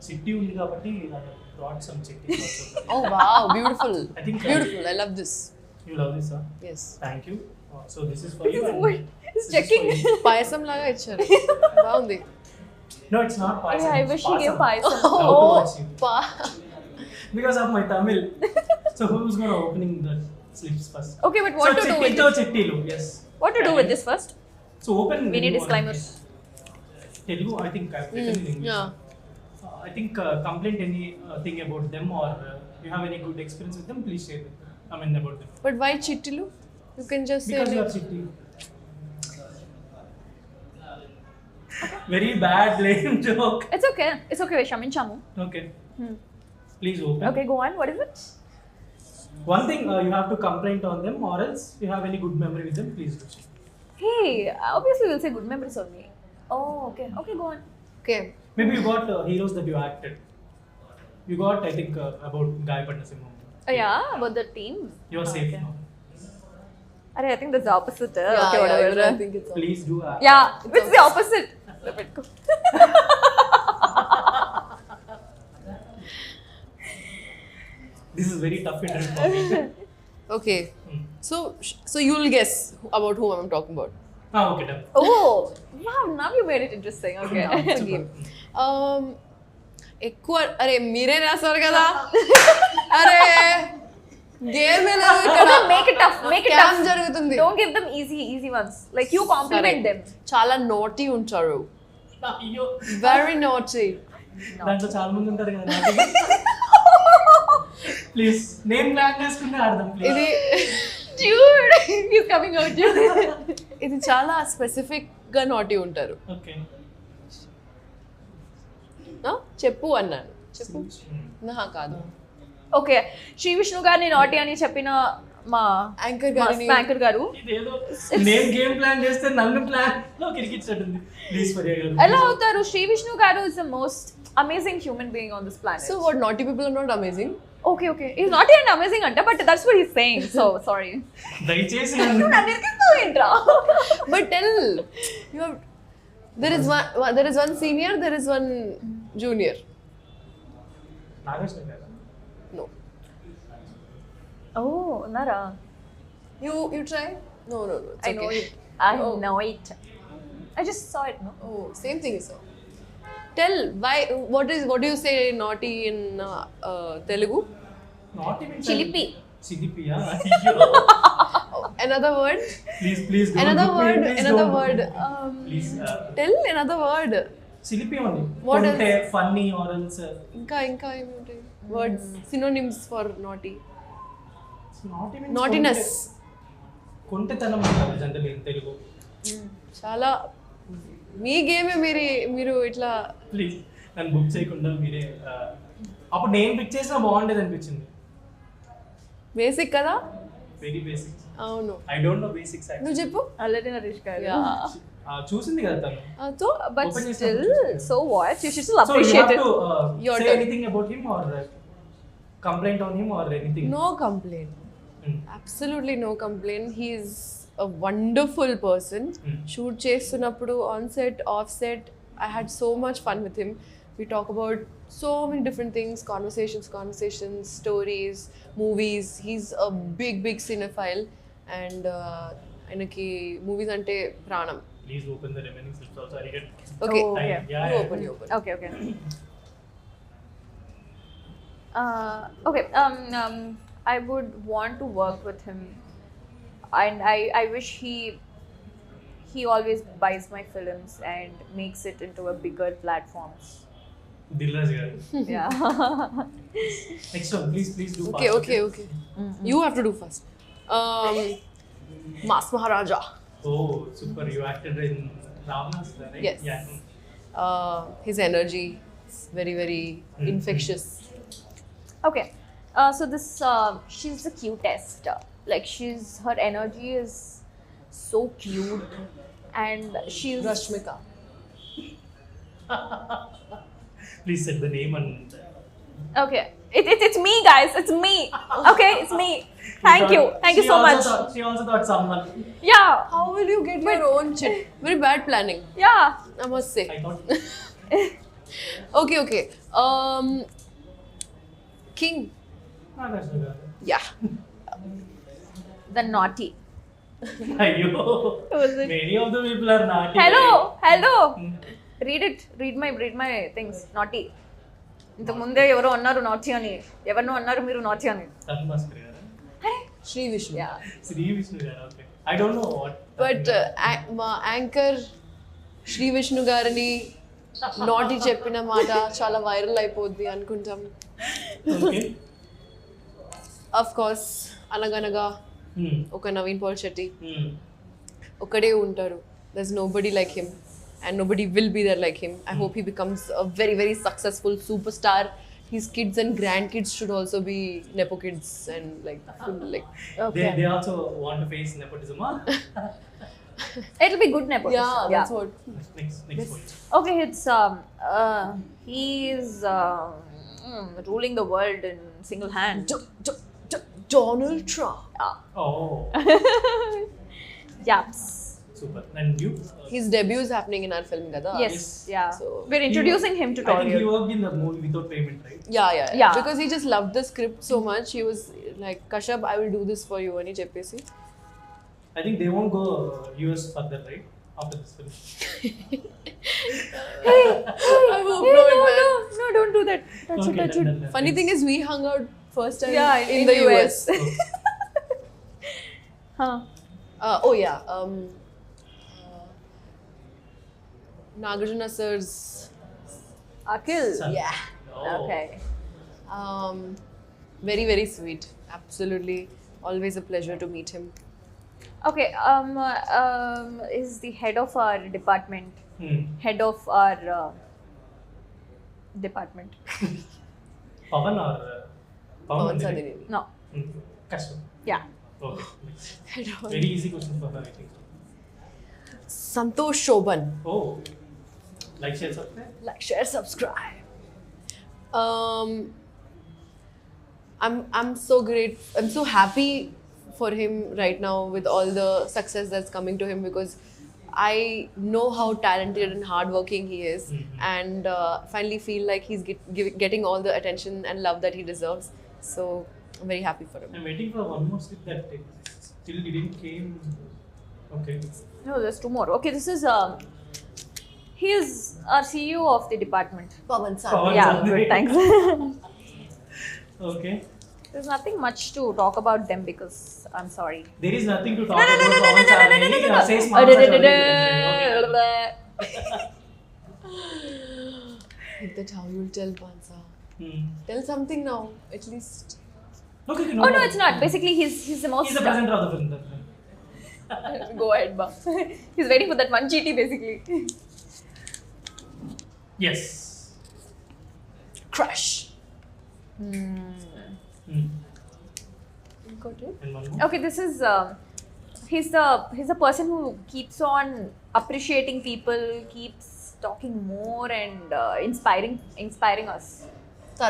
చిట్టి ఉంది కాబట్టి brought some chittis also. Oh wow, beautiful. I think Beautiful. I love this. you love this, huh? Yes. Thank you. So this is for you. And He's this is checking. for you. పాయసం లాగా ఇచ్చారు. బాగుంది. No, it's not payasam. Yeah, I wish he gave payasam. Love to watch you. పా Because of my Tamil. So who's gonna opening the slips first? Okay, but what so to do with chitti this? chittilu, yes. What to do with this first? So open. We need one. disclaimers. Telugu, I think I've written in English. yeah. I think complaint any thing about them or you have any good experience with them, please share with them. I mean about them. But why chittilu? You can just say Because you are like, chitti. Very bad lame joke. It's okay. It's okay, Shaminchamu. Okay. Please open. Okay, go on. What is it? One thing you have to complain on them or else you have any good memory with them, please do. Hey, obviously we'll say good memories only. Oh, okay. Okay, go on. okay. Maybe you got heroes that you acted. You got, I think, about Guy Padnasimham. Oh, yeah, about the team. You are safe Okay. now. Arey, I think that's the opposite. Yeah, Okay, yeah, whatever. even I think it's all. Please do. Yeah, it's the opposite. This is very tough interview for me. Okay. Hmm. So you'll guess about whom I'm talking about. Okay, done. Oh, wow, now you made it interesting. Okay. Yeah, super. ఎక్కువ అరే మీరే రాసారు కదా అరే game ఇక్కడ Make it tough. Make it Scam tough. జరుగుతుంది. Don't give them easy ones. Like you compliment them. చాలా నోటీ ఉంటారు అయ్యో వెరీ నోటీ దాంట్లో చాలా మంది ఉంటారు కదా ప్లీజ్ నేమ్ ప్లాన్ చేసుకుంటే ఆడదాం ప్లీజ్ ఇది Dude, he's coming out. ఇది చాలా స్పెసిఫిక్ గా నోటీ ఉంటారు ఓకే ఆ? చెప్పు అన్నాను చెప్పు నా కాదు Okay, Sri Vishnu గారిని naughty అని చెప్పిన మా యాంకర్ గారిని యాంకర్ గారు ఇదేదో నేను గేమ్ ప్లాన్ చేస్తే నన్ను ప్లాన్ లో కిరికిచ్చేటుంది ప్లీజ్ ఫర్ ఎలా అవుతారు? శ్రీ విష్ణు గారు is the most amazing human being on this planet. So what naughty people are not amazing Okay, is not and amazing అంట, but that's what he's saying. So sorry. దయచేసి నువ్వు నన్ను ఇరికిస్తావేంట్రా? But tell you have there is one senior, there is one junior. Nageswara గారు No. ఓ ఉన్నారా? You try? No, it's I know okay. it. I Oh. know it. I just saw it, no? Oh, same thing is so. Tell why. What do you say naughty in Telugu? Not even చిలిపి. చిలిపియా అయ్యో Oh, another word. Please Another word. Please Tell another word. చిలిపి ఉంది What కొంటే funny or else ఇంకా ఏమి ఉంటాయి words synonyms for naughty. Not even Naughtiness. కొంటెతనం అంటారు general in Telugu చాలా మీ గేమే మీరు ఇట్లా ప్లీజ్ నన్ను బుక్ చేయకుండా మీరే అప్పుడు నేను పిక్ చేసినా బాగుండేది అనిపించింది బేసిక్ కదా. వెరీ బేసిక్స్ అవును ఐ డోంట్ నో బేసిక్స్ నువ్వు చెప్పు. Already Narish గారు. చూసింది కదా తను so But Open still, yourself. so what? You should still So you appreciate have it. to Your say turn. anything about him or complaint on him or anything. no complaint. Mm. Absolutely no complaint. He is a wonderful person. Shoot చేస్తున్నప్పుడు on set, off set, I had so much fun with him. We talk about so many different things, conversations, stories, movies. He's a big cinephile and ఆయనకి movies అంటే ప్రాణం. Please open the remaining slips also. I get. Okay. Oh, okay. Yeah. You open. Okay. Okay. I would want to work with him, and I wish he always buys my films and makes it into a bigger platforms. Dilraj garu. Yeah. Next one, please do. Okay. You have to do first. Mas Maharaja. Oh, super! You acted in Ravana's, right? Yes. Yeah. His energy is very infectious. Okay. So this she's the cutest. Like her energy is so cute, and she's Rashmika. Please set the name and. okay. It's me, guys. It's me. Okay, it's me. Thank you so much. She also thought someone. Yeah. How will you get your own shit? Very bad planning, Yeah. I must say. I thought. Okay. King. Nagarjuna garu. Yeah. The naughty. Ayyo. Was it? Many of the people are naughty. Hello. Hmm. Read my things. Naughty. ఇంతకు ముందే ఎవరో అన్నారు నాచి అని, ఎవరినో అన్నారు మీరు నాచి అని. Tarun Bhaskar garu. Sri Vishnu. Yeah. Sri Vishnu garu. Okay. I don't know what. But మా యాంకర్ శ్రీ విష్ణు గారిని నాటి చెప్పిన మాట చాలా వైరల్ అయిపోద్ది అనుకుంటాం. Okay. అఫ్ కోర్స్ అనగనగా Hmm. ఒక నవీన్ పాల్ శెట్టి Hmm. ఒకడే ఉంటారు. దర్స్ nobody like him and nobody will be there like him. I hope he becomes a very, very successful superstar. His kids and grandkids should also be nepo kids and like Okay. They also want to face nepotism. Huh? It'll be good nepotism. yeah, that's what. Next point. Okay, it's he is ruling the world in single hand. Donald Trump. Oh, Yaps. super. And you? His debut is happening in our film kada. Yes, yeah. So- We're introducing him to I think he Tollywood. worked in the movie without payment, right? Yeah. Because he just loved the script so much. He was like, Kashyap, I will do this for you అని చెప్పేసి. I think they won't go US further, right? After this film. I hope not, man. No, don't do that. Touch Okay, it. done. Funny thing is, we hung out first time Yeah, in in the US. Okay. Huh. Oh yeah. Nagarjuna sir's. Akhil. Son. Yeah. Oh. Okay. Very, very sweet. Absolutely. Always a pleasure to meet him. Okay. Is the head of our department. Hmm. Head of our department. Pavan or Pawan Nandini? Sadinini. No. Hmm. Kashmir. Yeah. Okay. Next. Head of- Very easy question for her, I think. Santosh Shoban. Oh. Like, share, subscribe. Like, share, subscribe. I'm so great. I'm so happy for him right now with all the success that's coming to him because I know how talented and hardworking he is, and finally feel like he's getting all the attention and love that he deserves. So I'm very happy for him. I'm waiting for one more slip that still didn't came. Okay. No, there's two more. Okay, this is he is our CEO of the department. Pawan Pawan Yeah, Sadinini. good. Thanks. Okay. There's nothing much to talk about them because I'm sorry. There is nothing to talk about. Pawan Sadinini. Says Mama Sadinini. Okay. That's how you'll tell Bansa. Hmm. Tell something now, at least. Okay, Oh no, it's not. Basically, he's the most. He's the presenter of the film. Go ahead, Ba. He's waiting for that one GT basically. Yes. Crush. Hmm. Got it? And one more. Okay, this is he's the person who keeps on appreciating people, keeps talking more and inspiring us.